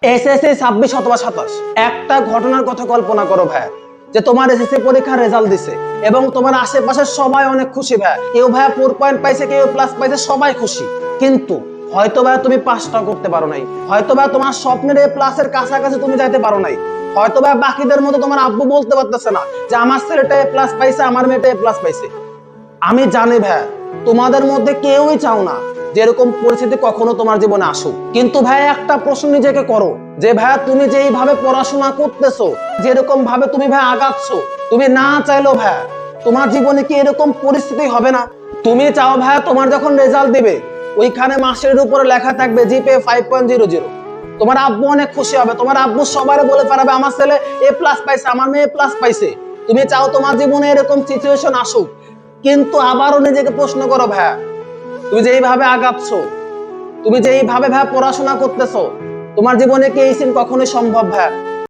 SSC 26 অথবা 27 একটা ঘটনার কথা কল্পনা করো ভাই, যে তোমার এসএসসি পরীক্ষার রেজাল্ট দিছে এবং তোমার আশেপাশে সবাই অনেক খুশি ভাই, কেউ ভাই 4 পয়েন্ট পাইছে, কেউ প্লাস পাইছে, সবাই খুশি। কিন্তু হয়তো ভাই তুমি পাসটা করতে পারো নাই, হয়তো ভাই তোমার স্বপ্নের এ প্লাসের কাছাকাছি তুমি যাইতে পারো নাই, হয়তো ভাই বাকিদের মতো তোমার আব্বু বলতে পারতেছে না যে আমার ছেলেটা এ প্লাস পাইছে, আমার মেয়েটা এ প্লাস পাইছে। আমি জানি ভাই তোমাদের মধ্যে কেউই চাও না যেরকম পরিস্থিতি কখনো তোমার জীবনে আসুক, কিন্তু ভাই একটা প্রশ্ন নিজেকে করো যে ভাই তুমি যেইভাবে পড়াশোনা করতেছো, যেরকম ভাবে তুমি ভাই আগাচ্ছ, তুমি না চাইলেও ভাই তোমার জীবনে কি এরকম পরিস্থিতি হবে না? তুমি চাও ভাই তোমার যখন রেজাল্ট দিবে ওইখানে মাসের উপরে লেখা থাকবে জিপিএ 5.00, তোমার আব্বু অনেক খুশি হবে, তোমার আব্বু সবারে বলে পারবে আমার ছেলে এ প্লাস পাইছে, আমার মেয়ে এ প্লাস পাইছে। তুমি চাও তোমার জীবনে এরকম সিচুয়েশন আসুক, কিন্তু আবারও নিজেকে প্রশ্ন করো ভাইয়া, তুমি যেইভাবে আগাচ্ছ, তুমি যেইভাবে ভাইয়া পড়াশোনা করতেছো, তোমার জীবনে কি এই সিন কখনোই সম্ভব ভাইয়া?